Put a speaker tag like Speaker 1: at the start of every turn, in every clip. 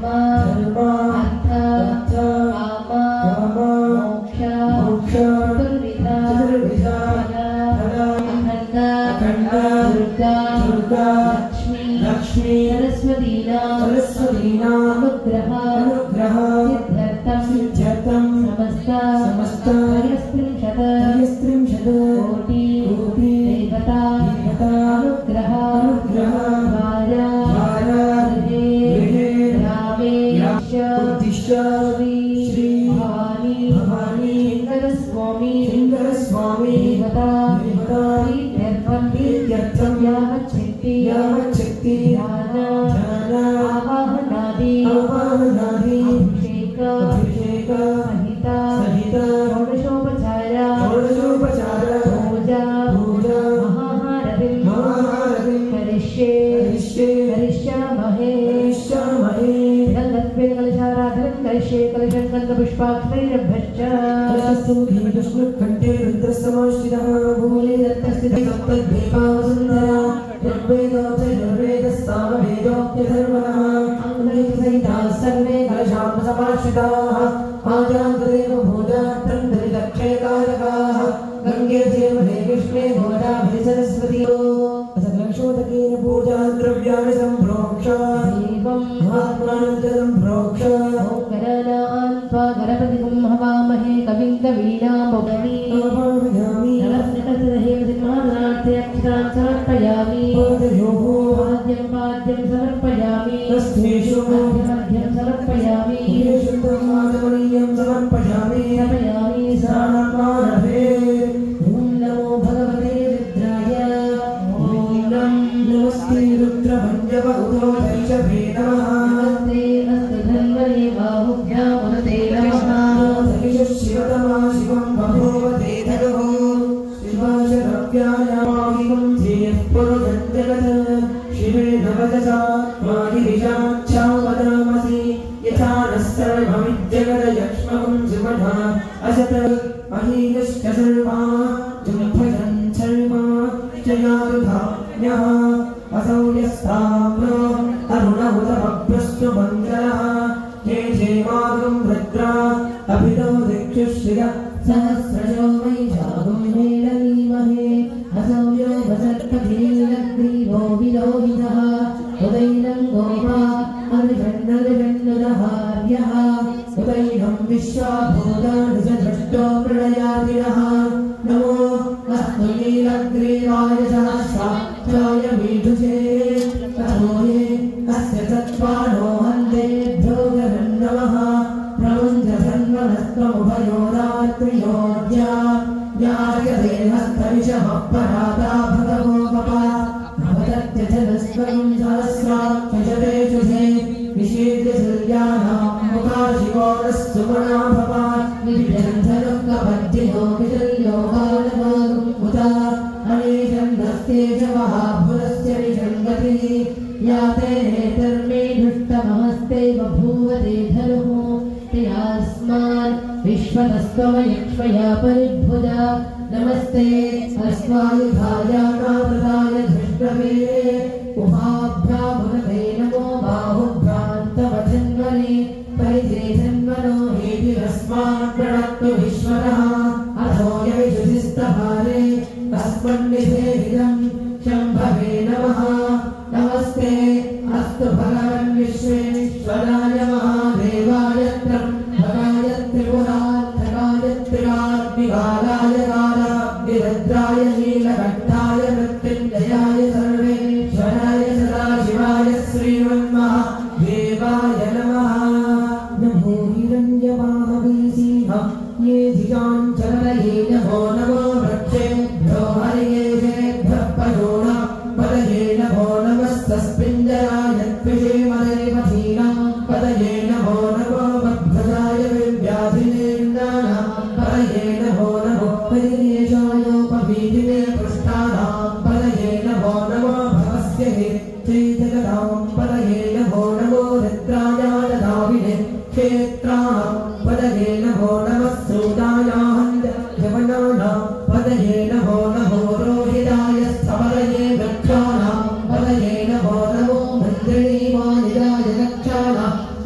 Speaker 1: पदये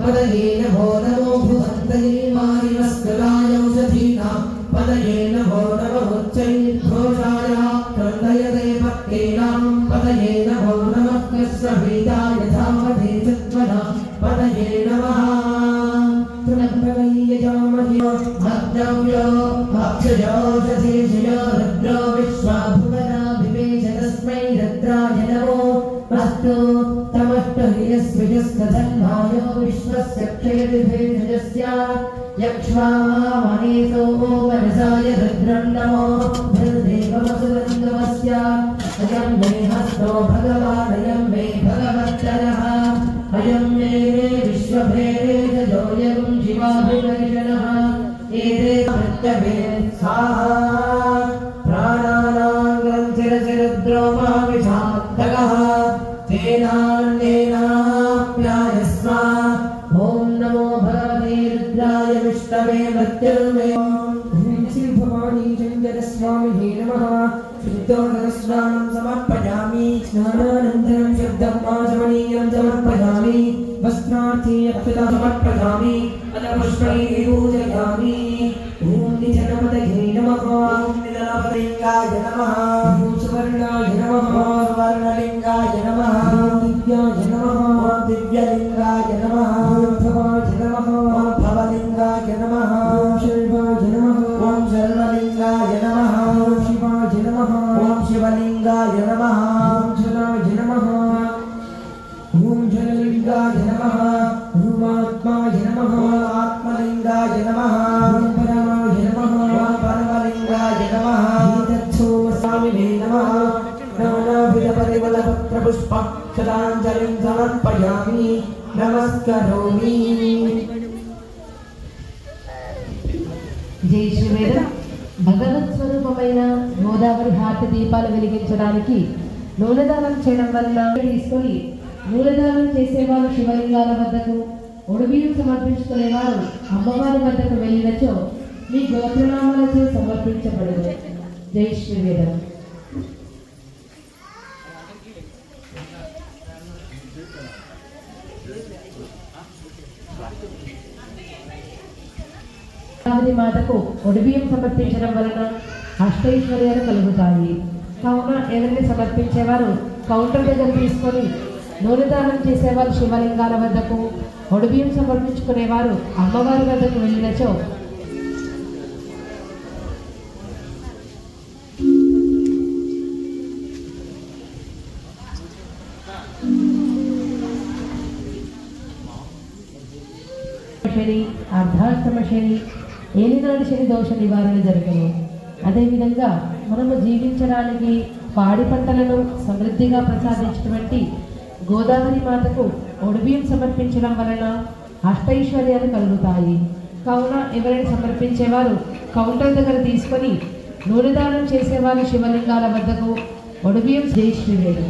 Speaker 1: पदये नमो नमो भुवन्तये मारिवस्कराय औषधीनां पदये नमो नमो उच्चैर्घोषाय क्रन्दयते भक्तीनां पदये नमो नमः कृष्णभीताय धामधे चत्वना पदये नमः प्रणभवैयजामहि भक्तव्यो भक्षयोषधीशयो रुद्रो विश्वाभुवना विवेश तस्मै रुद्राय नमो अस्तु तमष्टहियस्विजस्कधन्वायो विश्वस्य क्षेदिभेदजस्य यक्ष्वामहेतो मनसाय रुद्रं नमो भृदेवमसुरङ्गमस्य अयं मे हस्तो भगवान् अयं मे भगवत्तरः अयं मे विश्वभेदजोऽयं शिवाभिवर्षणः एते प्रत्यभे स्वाहा प्राणानां ग्रन्थिरचिरुद्रो महाविषात्तकः तेनान्येनाप्यायस्व ॐ नमो भगवते रुद्राय विष्णवे मृत्युर्मे श्री भवानी चन्द्रस्वामिने नमः शुद्धोदकस्नानं समर्पयामि स्नानानन्तरं शुद्धमाचमनीयं समर्पयामि वस्त्रार्थी अक्षतां समर्पयामि अदपुष्पैः पूजयामि ॐ निजनपतये नमः ॐ निजनपतलिङ्गाय नमः ॐ सुवर्णाय नमः ॐ सुवर्णलिङ्गाय नमः ॐ दिव्याय नमः ॐ दिव्यलिङ्गाय नमः ॐ भवाय नमः ॐ भवलिङ्गाय नमः ॐ शर्वाय नमः ॐ शर्वलिङ्गाय नमः ॐ शिवाय नमः ॐ शिवलिङ्गाय नमः ॐ जलाय नमः ॐ जललिङ्गाय नमः ॐ आत्माय नमः ॐ आत्मलिङ्गाय नमः ॐ परमाय नमः ॐ परमलिङ्गाय नमः एतत्सोमस्वामिने नमः नानाविधपरिमलपत्रपुष्पक्षदाञ्जलिं समर्पयामि नमस्करोमि
Speaker 2: జై శ్రీవేదం భగవత్ స్వరూపమైన గోదావరి హారతి దీపాలు వెలిగించడానికి నూనెదానం చేయడం వలన తీసుకొని నూనెదానం చేసేవారు శివలింగాల వద్దకు ఒడిబియ్యం సమర్పించుకునేవారు అమ్మవారి వద్దకు వెళ్ళినచో మీ గోత్రనామాలతో సమర్పించబడదు. జై శ్రీవేదం. మాతకు ఒడిబియ్యం సమర్పించడం వలన అష్టైశ్వర్యాలు కలుగుతాయి. కావున ఎవరిని సమర్పించేవారు కౌంటర్ దగ్గర తీసుకొని నూనెదానం చేసేవారు శివలింగాల వద్దకు ఒడిబియ్యం సమర్పించుకునేవారు అమ్మవారి వద్దకు వెళ్ళినచో శని అర్ధాష్టమ శని ఏలినాడు శని దోష నివారణ జరుగును. అదేవిధంగా మనము జీవించడానికి పాడి పంటలను సమృద్ధిగా ప్రసాదించినటువంటి గోదావరి మాతకు ఒడిబియ్యం సమర్పించడం వలన అష్టైశ్వర్యాలు కలుగుతాయి. కావున ఎవరైనా సమర్పించేవారు కౌంటర్ దగ్గర తీసుకొని నూనెదానం చేసేవారు శివలింగాల వద్దకు ఒడిబియ్యం. జై శ్రీవేదం.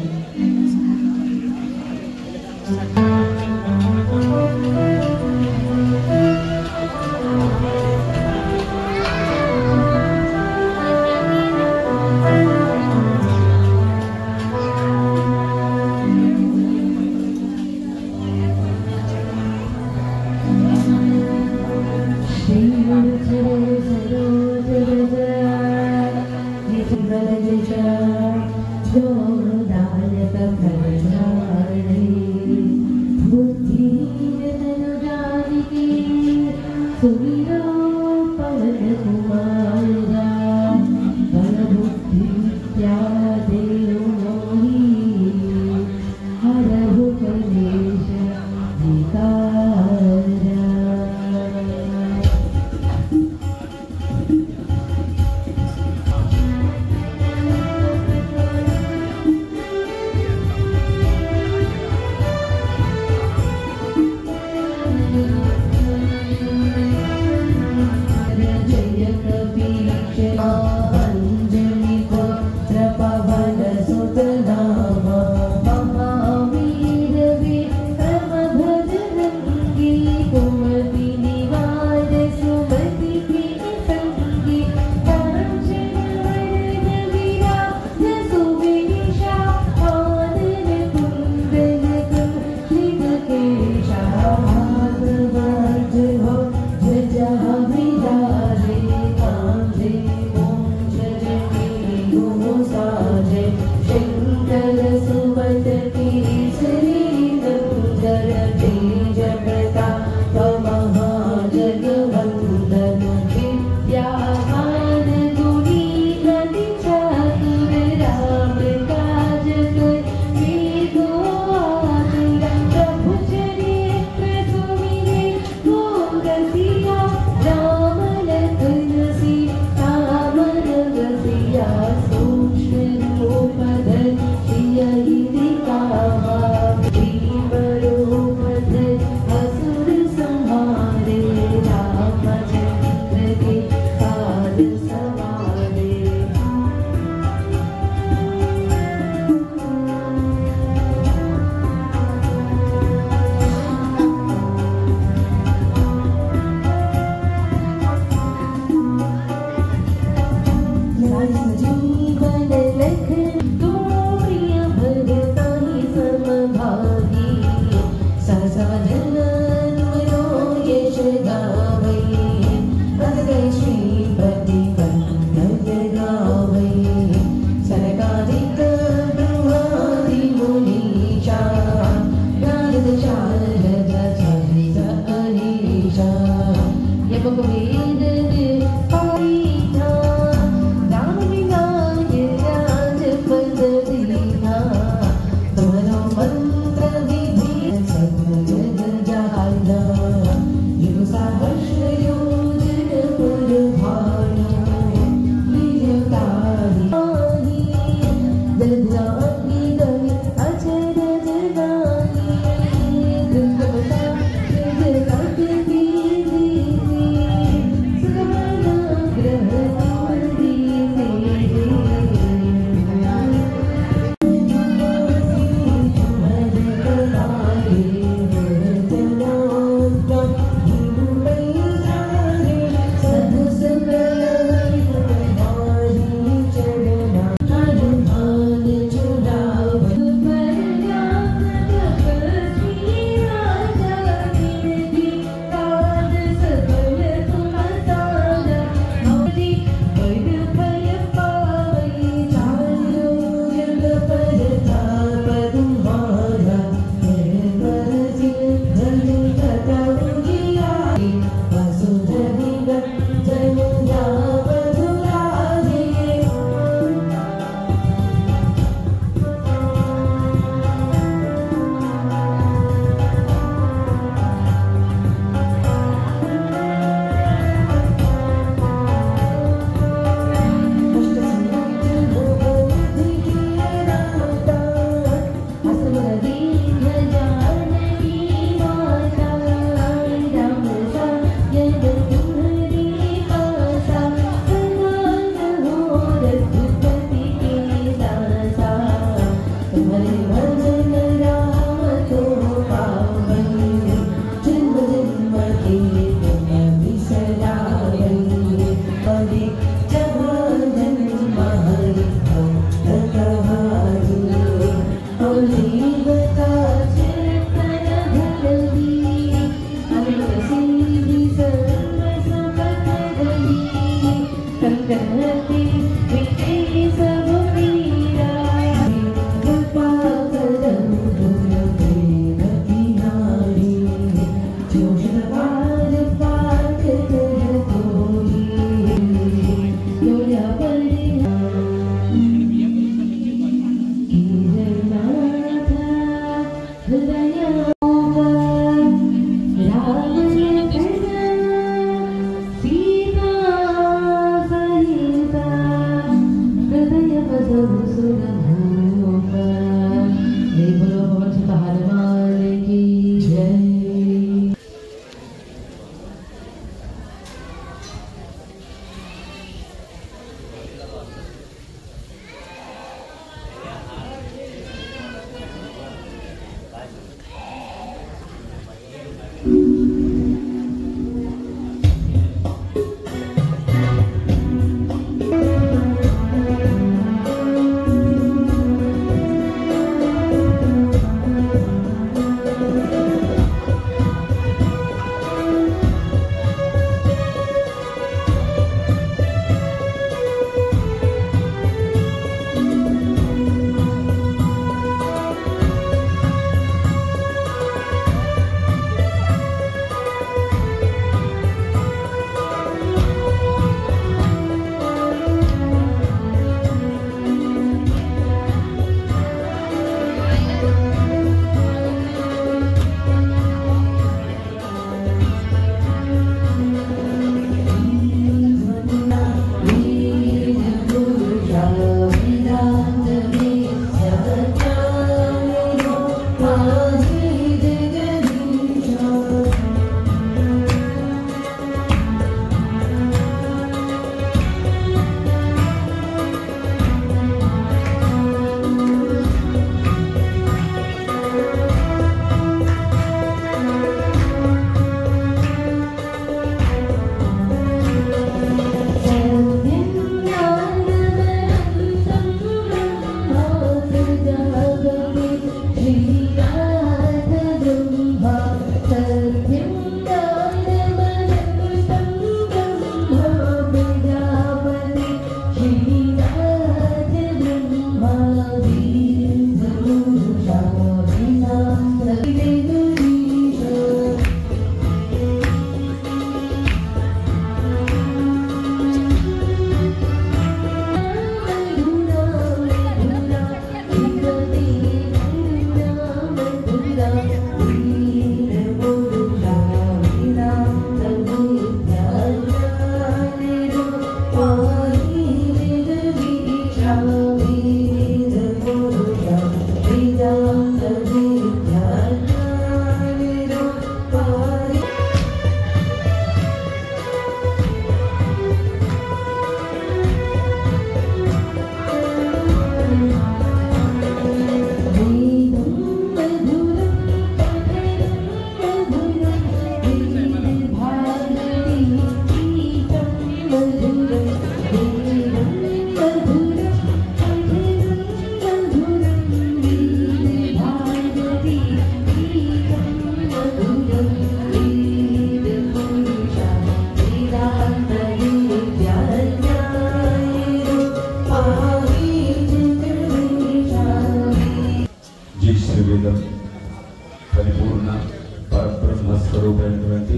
Speaker 3: స్వరూపమైనటువంటి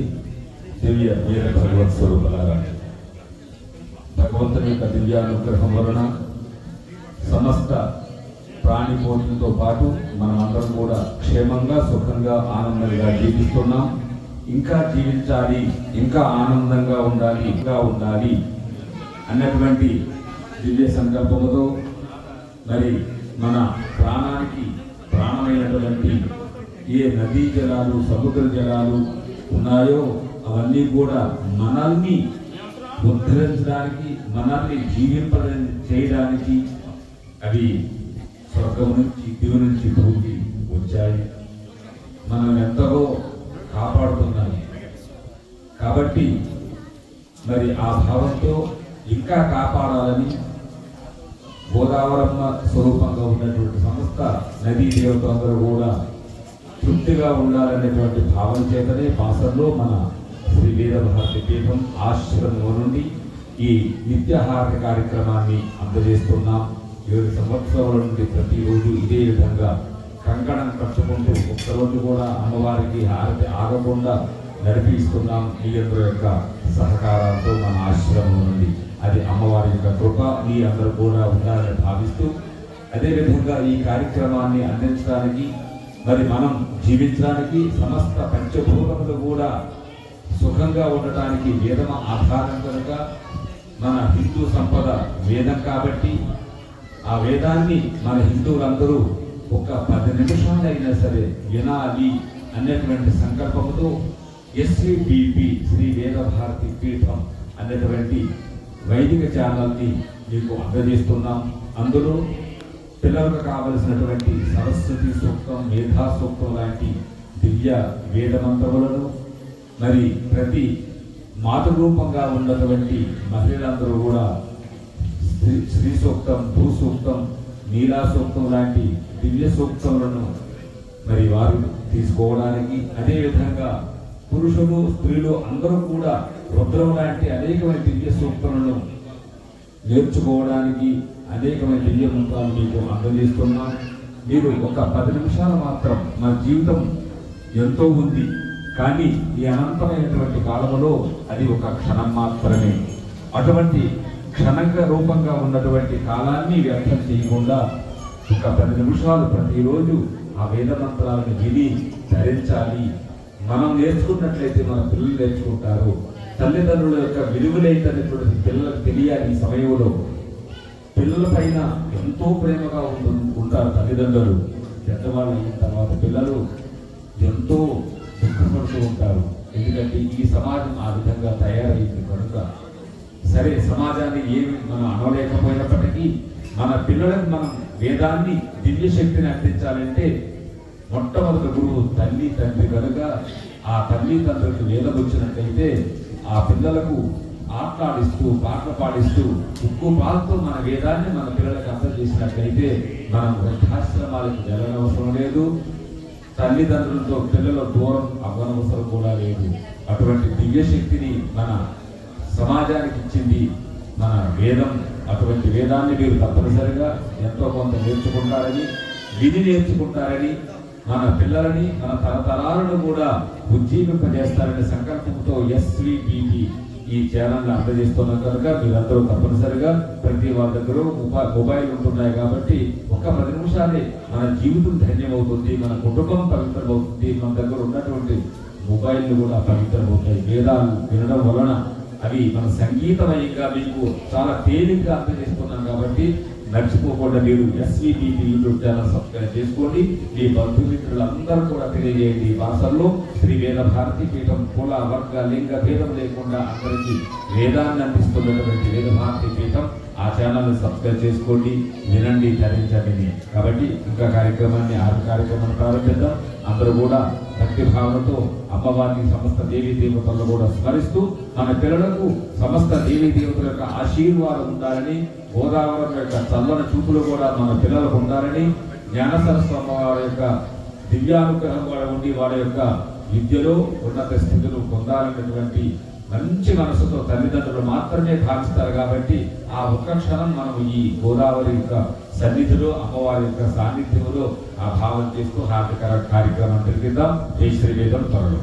Speaker 3: దివ్య వీర భగవత్ స్వరూపులారా, భగవంతుని యొక్క దివ్యానుగ్రహం వలన సమస్త ప్రాణికోటితో పాటు మనమందరం కూడా క్షేమంగా సుఖంగా ఆనందంగా జీవిస్తున్నాం. ఇంకా జీవించాలి, ఇంకా ఆనందంగా ఉండాలి, ఇంకా ఉండాలి అన్నటువంటి దివ్య సంకల్పముతో మరి మన ప్రాణానికి ప్రాణమైనటువంటి ఏ నదీ జలాలు సముద్ర జలాలు ఉన్నాయో అవన్నీ కూడా మనల్ని ఉద్ధరించడానికి, మనల్ని జీవింప చేయడానికి అవి స్వర్గం నుంచి దిగు నుంచి భూమికి వచ్చాయి. మనం ఎంతలో కాపాడుతున్నాయి. కాబట్టి మరి ఆ భావంతో ఇంకా కాపాడాలని గోదావరమ్మ స్వరూపంగా ఉన్నటువంటి సమస్త నదీ దేవతలందరూ కూడా తృప్తిగా ఉండాలనేటువంటి భావం చేతనే పాసంలో మన శ్రీ వీరభారతి పీఠం ఆశ్రమం నుండి ఈ నిత్యాహారతి కార్యక్రమాన్ని అందజేస్తున్నాం. 7 సంవత్సరాల నుండి ప్రతిరోజు ఇదే విధంగా కంకణం కట్టుకుంటూ ఒక్కరోజు కూడా అమ్మవారికి హారతి ఆగకుండా నడిపిస్తున్నాం. మీ అందరి యొక్క సహకారంతో మన ఆశ్రమం నుండి అది అమ్మవారి యొక్క కృప మీ అందరూ కూడా ఉండాలని భావిస్తూ, అదేవిధంగా ఈ కార్యక్రమాన్ని అందించడానికి మరి మనం జీవించడానికి సమస్త పంచభూతములు కూడా సుఖంగా ఉండటానికి వేదం ఆధారం కనుక మన హిందూ సంపద వేదం కాబట్టి ఆ వేదాన్ని మన హిందువులందరూ ఒక 10 నిమిషాలైనా సరే వినాలి అనేటువంటి సంకల్పంతో SVBP శ్రీ వేదభారతి పీఠం అనేటువంటి వైదిక ఛానల్ని మీకు అందజేస్తున్నాం. అందులో పిల్లలకు కావలసినటువంటి సరస్వతి సూక్తం, మేధా సూక్తం లాంటి దివ్య వేదమంత్రములను మరి ప్రతి మాతృరూపంగా ఉన్నటువంటి మహిళలందరూ కూడా శ్రీ సూక్తం, భూ సూక్తం, నీలా సూక్తం లాంటి దివ్య సూక్తములను మరి వారు తీసుకోవడానికి, అదేవిధంగా పురుషులు స్త్రీలు అందరూ కూడా రుద్రం లాంటి అనేకమైన దివ్య సూక్తములను నేర్చుకోవడానికి అనేకమైన దివ్య మంత్రాలు మీకు అందజేస్తున్నాం. మీరు ఒక 10 నిమిషాలు మాత్రం, మన జీవితం ఎంతో ఉంది కానీ ఈ అనంతమైనటువంటి కాలంలో అది ఒక క్షణం మాత్రమే. అటువంటి క్షణంగ రూపంగా ఉన్నటువంటి కాలాన్ని వ్యర్థం చేయకుండా ఒక 10 నిమిషాలు ప్రతిరోజు ఆ వేద మంత్రాలను విని ధరించాలి. మనం నేర్చుకున్నట్లయితే మన పిల్లలు నేర్చుకుంటారు. తల్లిదండ్రుల యొక్క విలువలేంటనేటువంటి పిల్లలకు తెలియాలి. ఈ సమయంలో పిల్లల పైన ఎంతో ప్రేమగా ఉంటారు తల్లిదండ్రులు. పెద్దవాళ్ళు అయిన తర్వాత పిల్లలు ఎంతో దుఃఖపడుతూ ఉంటారు. ఎందుకంటే ఈ సమాజం ఆ విధంగా తయారైంది కనుక. సరే, సమాజాన్ని ఏమి మనం అనలేకపోయినప్పటికీ మన పిల్లలకు మనం వేదాన్ని దివ్య శక్తిని అందించాలంటే మొట్టమొదటి గురువు తల్లి తండ్రి కనుక ఆ తల్లి తండ్రికి వేదం వచ్చినట్లయితే ఆ పిల్లలకు ఆటలాడిస్తూ పాటలు పాడిస్తూ ఉక్కు పాలతో మన వేదాన్ని మన పిల్లలకు అర్థం చేసినట్లయితే మనం వృద్ధాశ్రమాలకు వెళ్ళనవసరం లేదు, తల్లిదండ్రులతో పిల్లల దూరం అవ్వనవసరం కూడా లేదు. అటువంటి దివ్య శక్తిని మన సమాజానికి ఇచ్చింది మన వేదం. అటువంటి వేదాన్ని మీరు తప్పనిసరిగా ఎంతో కొంత నేర్చుకుంటారని, విధి నేర్చుకుంటారని, మన పిల్లలని మన తరతరాలను కూడా ఉజ్జీవింపజేస్తారనే సంకల్పంతో SVBP ఈ ఛానల్ని అందజేస్తున్నాం కనుక మీరందరూ తప్పనిసరిగా ప్రతి వాళ్ళ దగ్గర మొబైల్ ఉంటున్నాయి కాబట్టి ఒక 10 నిమిషాలే మన జీవితం ధన్యమవుతుంది, మన కుటుంబం పవిత్రమవుతుంది, మన దగ్గర ఉన్నటువంటి మొబైల్లు కూడా పవిత్రమవుతాయి. వేదాలు వినడం వలన అవి మన సంగీతమయంగా మీకు చాలా తేలికగా అందజేస్తున్నాం కాబట్టి మర్చిపోకుండా మీరు SVBP యూట్యూబ్ ఛానల్ సబ్స్క్రైబ్ చేసుకోండి. మీ బంధుమిత్రులందరూ కూడా తెలియజేయండి. భాషల్లో శ్రీ వేదభారతి పీఠం కుల వర్గ లింగ భేదం లేకుండా అందరికీ వేదాన్ని అందిస్తున్నటువంటి వేదభారతి పీఠం ఆ ఛానల్ని సబ్స్క్రైబ్ చేసుకోండి, వినండి, ధరించండి. కాబట్టి ఇంకా కార్యక్రమాన్ని ప్రారంభిద్దాం. అందరూ కూడా భక్తి భావనతో అమ్మవారిని సమస్త దేవీ దేవతలను కూడా స్మరిస్తూ మన పిల్లలకు సమస్త దేవీ దేవతల యొక్క ఆశీర్వాదం ఉండాలని, గోదావరి యొక్క చల్లని చూపులు కూడా మన పిల్లలకు ఉండాలని, జ్ఞాన సరస్వతి వారి యొక్క దివ్యానుగ్రహం కూడా ఉండి వారి యొక్క విద్యలో ఉన్నత స్థితులు పొందాలనేటువంటి మంచి మనసుతో తల్లిదండ్రులు మాత్రమే భావిస్తారు. కాబట్టి ఆ ఒక్క క్షణం మనం ఈ గోదావరి యొక్క సన్నిధిలో అమ్మవారి యొక్క సాన్నిధ్యంలో ఆ భావం చేస్తూ హారతికర కార్యక్రమం జరిగిద్దాం. జై శ్రీ వేదం త్వరలో.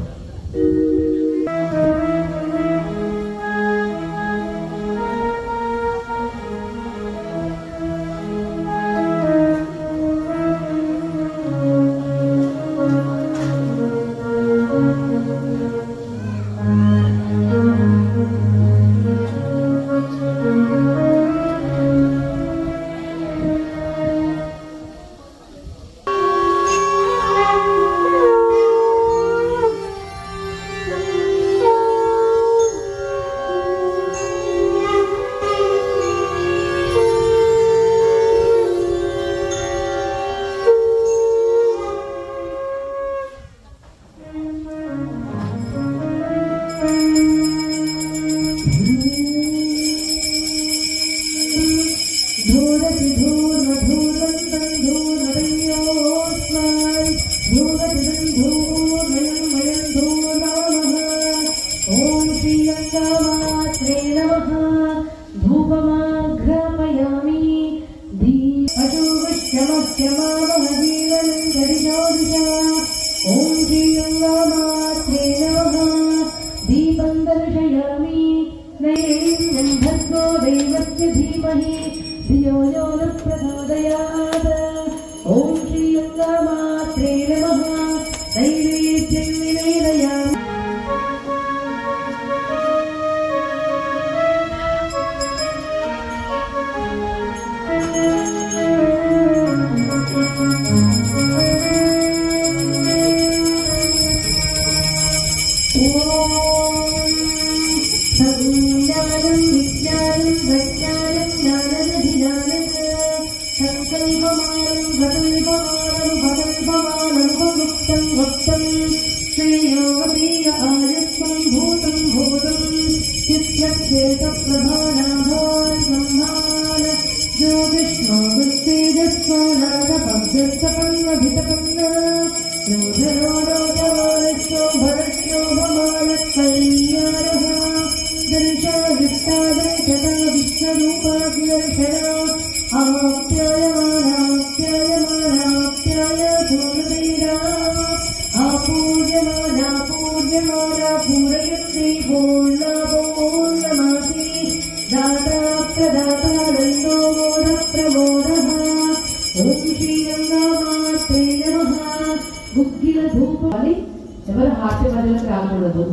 Speaker 2: ఎవరు హాస్య మధ్యలోకి రాకూడదు.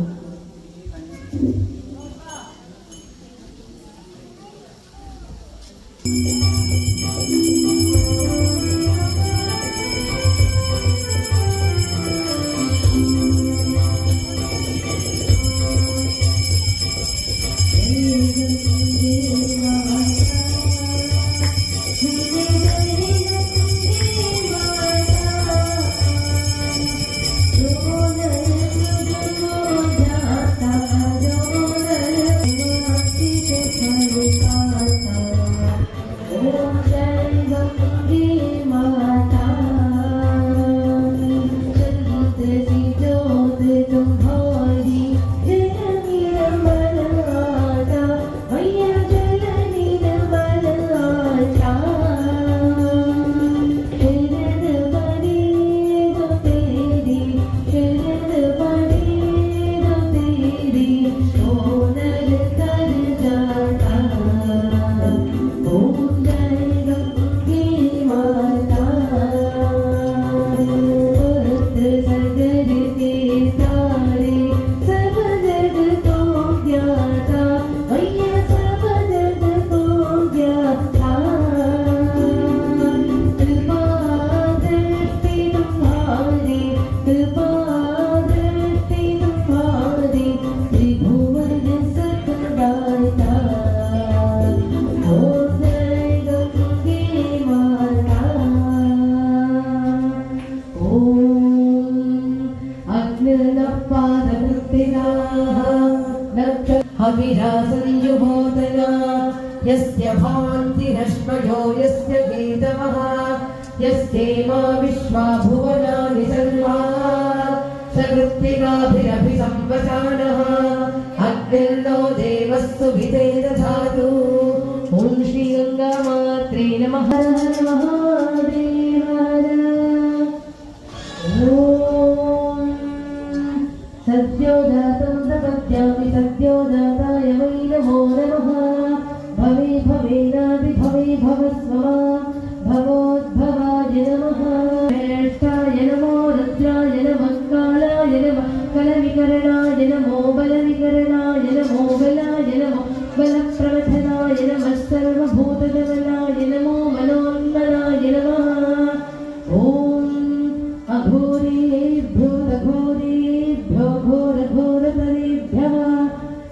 Speaker 2: हविरासंजुहोतना यस्य भान्तिरश्मयो यस्य गीतमः यस्तेमा विश्वा भुवनानि सर्वा सकृत्तिकाभिरभि संवसानः अग्निर्नो देवस्तु विदे दधातु। ॐ श्री गंगामात्रे नमः। महादेवाय ॐ सद्यो जातं प्रपद्यामि सद्यो जाताय वै नमो नमः भवे भवेनादिभवे भवस्व भवोद्भवाय नमः श्रेष्ठाय नमो रुद्राय नमः कालाय नमः कलविकरणाय नमो बलविकरणाय नमो बलाय नमो बलप्रवधनाय नमः सर्वभूतगमनाय नमो मनोन्मनाय नमः ॐ अघोरेभ्यो घोरेभ्यो घोरघोरतरेभ्यः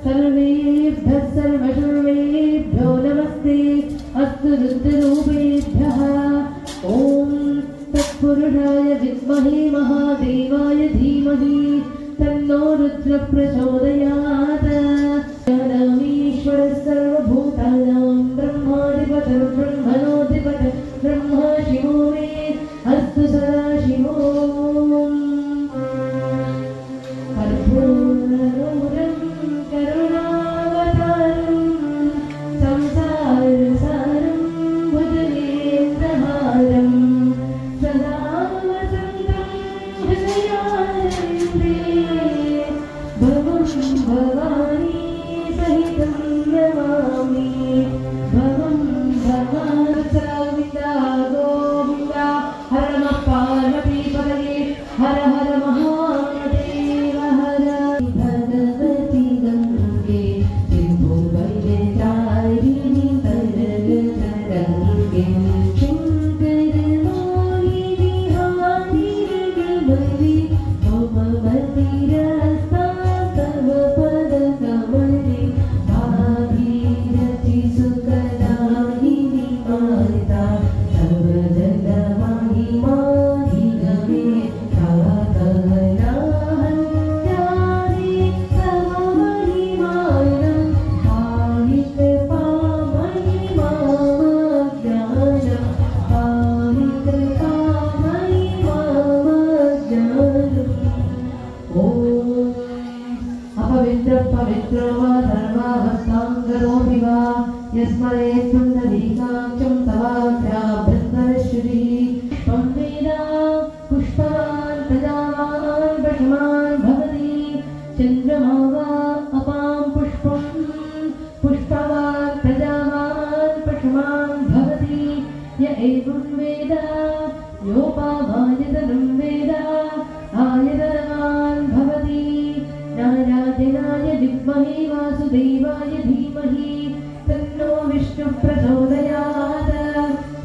Speaker 2: सर्वेभ्यः सर्वशर्वेभ्यो नमस्ते अस्तु रुद्ररूपेभ्यः ॐ तत्पुरुषाय विद्महे महादेवाय धीमहि तन्नो रुद्र प्रचोदयात् ज्ञानामीश्वरः सर्वभूतानां ब्रह्माधिपतिः ब्रह्मणोऽधिपतिः ब्रह्मा शिवो मे अस्तु सदाशिवो कर्पूरगौरं करुणावतारं संसारसारं भुजगेन्द्रहारं सदा वसन्तं हृदयारविन्दे भवं भवानी सहितं नमामि भवं भवानसविता गोविन्दा हर नमः पार्वतीपतये हर हर महादेव हर भगवती गंगे त्रिभुवनचारिणि तरंगे शंकर मौली विहारी रघुपति भवमति रस्ता तव पद कमले भागीरथी सुखदायिनी माता तव जग महिमा गमे ठाकरनाहंत्यादि तव महिमानं पालित पामहिमाज्ञानं पालित पामहिमाज्ञानम् ॐ अपवित्र पवित्रो वा धर्मावस्थाङ्गरोऽपि वा यस्मरे पुण्डरीकाक्षं तवाभ्याभ्यन्तरश्रुतिः त्वं वेद पुष्पवान् प्रजावान् पशुमान् भवति चन्द्रमा वा अपां पुष्पं पुष्पवान् प्रजावान् पशुमान् भवति य एवं वेद योपामायतनं वेद आयतनवान् भवति नारायणाय विद्महे वासुदेवाय धीमहि तन्नो विष्णुः प्रचोदयात्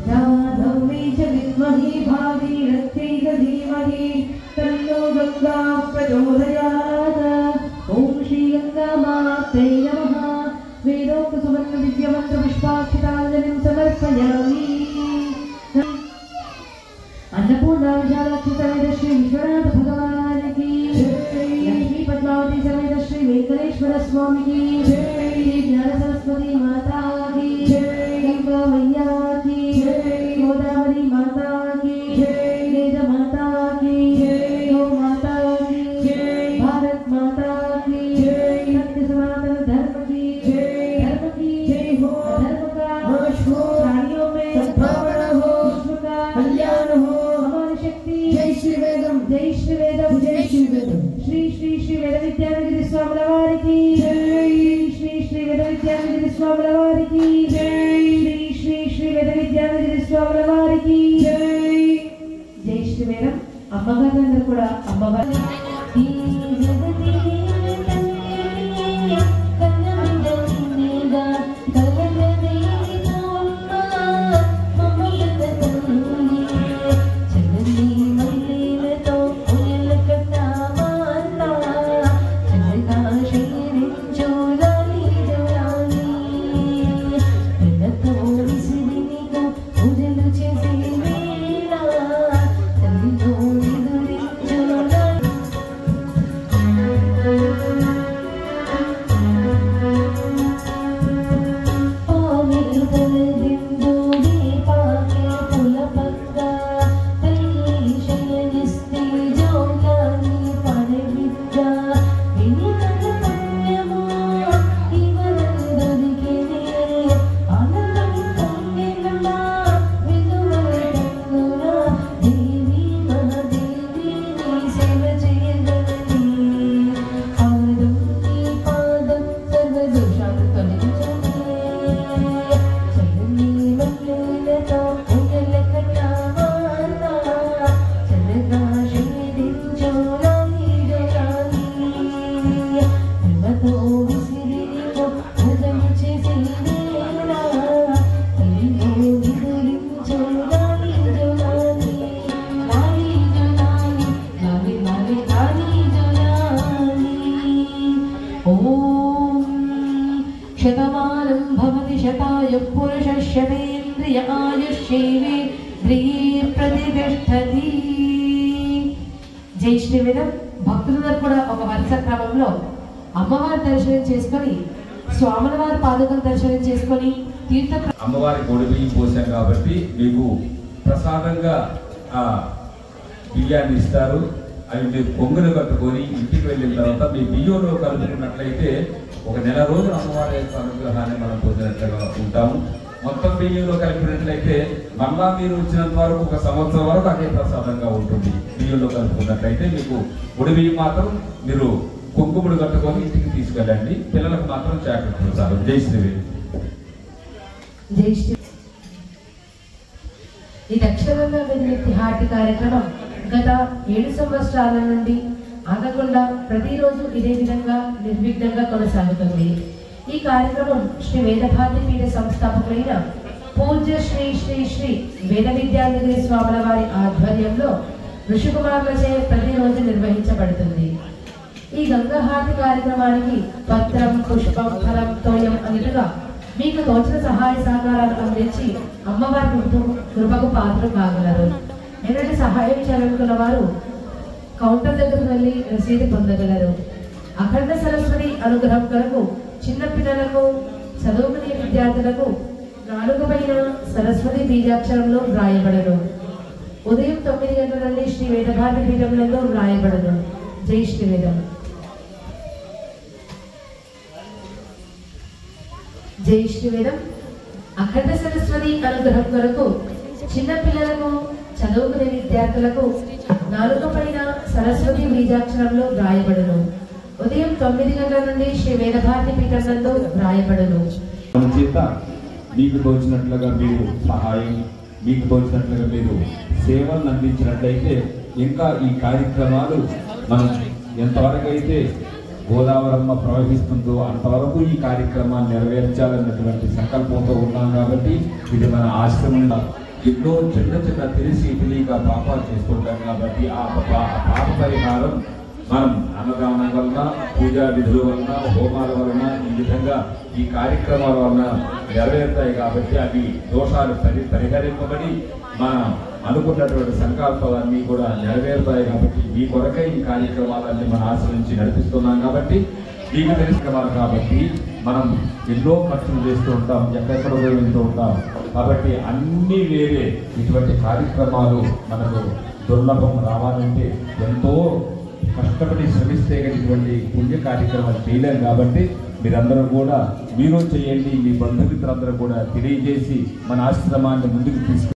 Speaker 2: जातं मे च विद्महे भागीरथ्यै च धीमहि तन्नो गङ्गा प्रचोदयात् ॐ श्री गङ्गामात्रे नमः वेदोक्तसुवर्णदिव्यमन्त्रपुष्पाक्षिताञ्जलिं समर्पयामि अन्नपूर्णा विशालाक्षी समेत श्री विश्वनाथ भगवान की लक्ष्मी पद्मावती समेत श्री वेंकटेश्वर स्वामी की ज्ञान सरस्वती माता की गंगा मैया की गोदावरी माता की वेद माता की गौ माता की भारत माता की सत्य सनातन धर्म की जय हो धर्म का प्राणियों में सद्भावना हो विश्व का कल्याण हो हमारी शक्ति जय श्री वेदम जय श्री वेदम जय श्री वेदम श्री श्री श्री वेद विद्यानगरी स्वामी वारी की जय श्री श्री वेद विद्यानगरी स्वामी वारी की जय श्री श्री वेद विद्यानगरी स्वामी वारी की जय जय श्री वेदम అమ్మగారందరూ కూడా అమ్మవారి
Speaker 4: పూజలు చేసే వేళ తల్లితో నిదురించులా
Speaker 2: ఓం శతమానం భవతి శతాయ పురుషः శతేంద్రియ ఆయుష్యేవేంద్రియే ప్రతిష్టతి. జై శ్రీవేదం. భక్తులందరూ కూడా ఒక వరుస క్రమంలో అమ్మవారి దర్శనం చేసుకొని స్వాముల వారి పాదుకలు దర్శనం చేసుకొని తీర్థ
Speaker 3: అమ్మవారి పొడి బియ్యం పోసాం కాబట్టి మీకు ప్రసాదంగా ఆ బియ్యాన్ని ఇస్తారు. అవి మీరు పొంగులు కట్టుకొని ఇంటికి వెళ్ళిన తర్వాత మీ బియ్యంలో కలుపుకున్నట్లయితే ఒక నెల రోజులు అమ్మవారి యొక్క అనుగ్రహాన్ని మనం పొందినట్లుగా ఉంటాము. మొత్తం బియ్యంలో కలిపినట్లయితే మళ్ళా మీరు వచ్చినంత వరకు ఒక సంవత్సరం వరకు అదే ప్రసాదంగా ఉంటుంది. బియ్యంలో కలుపుకున్నట్లయితే మీకు పొడి బియ్యం మాత్రం మీరు కుంకుముడు కట్టుకొని ఇంటికి తీసుకెళ్ళండి. పిల్లలకు మాత్రం చాక్లెట్ ప్రసాదం. జై శ్రీవేది.
Speaker 2: జై శ్రీ. ఈ దక్షిణంగా విజ్ఞప్తి హాటి కార్యక్రమం గత 7 సంవత్సరాల నుండి ఆగకుండా ప్రతిరోజు ఇదే విధంగా నిర్విఘ్నంగా కొనసాగుతుంది. ఈ కార్యక్రమం శ్రీ వేదభారతి పీఠ సంస్థాపకులైన పూజ్య శ్రీ శ్రీ శ్రీ వేద విద్యార్థి స్వాముల వారి ఆధ్వర్యంలో ఋషికుమారులచే ప్రతిరోజు నిర్వహించబడుతుంది. ఈ గంగాహారతి కార్యక్రమానికి పత్రం, పుష్పం, ఫలం, తోయం అన్నట్టుగా మీకు తోచిన సహాయ సహకారాలు అందించి అమ్మవారి కృపకు పాత్రలు కాగలరు. ఎలాంటి సహాయం చేయాలనుకున్న వారు కౌంటర్ దగ్గరకు వెళ్ళి రసీదు పొందగలరు. అఖండ సరస్వతి అనుగ్రహం కొరకు చిన్నపిల్లలకు, చదువుకునే విద్యార్థులకు 4 పైన సరస్వతి బీజాక్షరంలో వ్రాయబడను. ఉదయం 9 గంటల నుండి శ్రీ వేదభారతి పీఠంలో వ్రాయబడను. జై శ్రీవేదం. జై శ్రీవేదం. అఖండ సరస్వతి అనుగ్రహం కొరకు చిన్నపిల్లలకు, చదువుకునే విద్యార్థులకు 4 పైన సరస్వతి బీజాక్షరంలో వ్రాయబడను. ఉదయం 9 గంటల నుండి శ్రీ వేదభారతి పీఠంలో వ్రాయబడను.
Speaker 3: చేత మీకు తోచినట్లుగా మీరు సహాయం, మీకు తోచినట్లుగా మీరు సేవలను అందించినట్లయితే ఇంకా ఈ కార్యక్రమాలు మనం ఎంతవరకు అయితే గోదావరమ్మ ప్రవహిస్తుందో అంతవరకు ఈ కార్యక్రమాన్ని నెరవేర్చాలన్నటువంటి సంకల్పంతో ఉన్నాం. కాబట్టి ఇది మన ఆశ్రమంలో ఎన్నో చిన్న చిన్న తెలియక పాపాలు చేస్తుంటాం. కాబట్టి ఆ పాప పరిహారం మనం అన్నదానం వలన, పూజా విధుల వలన, హోమాల వలన, ఈ విధంగా ఈ కార్యక్రమాల వలన నెరవేరుతాయి. కాబట్టి అవి దోషాలు పరిహరింపబడి మనం అనుకున్నటువంటి సంకల్పాలన్నీ కూడా నెరవేరుతాయి. కాబట్టి మీ కొరకై ఈ కార్యక్రమాలన్నీ మనం ఆశ్రయించి నడిపిస్తున్నాం. కాబట్టి మీకు తెలిసినవారు కాబట్టి మనం ఎన్నో ఖర్చులు చేస్తూ ఉంటాం, ఎక్కడెక్కడ ఉపయోగిస్తూ ఉంటాం. కాబట్టి అన్నీ వేరే ఇటువంటి కార్యక్రమాలు మనకు దుర్లభం రావాలంటే ఎంతో కష్టపడి శ్రమిస్తే ఇటువంటి పుణ్య కార్యక్రమాలు చేయలేం. కాబట్టి మీరందరూ కూడా మీరు చేయండి, మీ బంధుమిత్రులందరూ కూడా తెలియజేసి మన ఆశ్రమాన్ని ముందుకు తీసుకు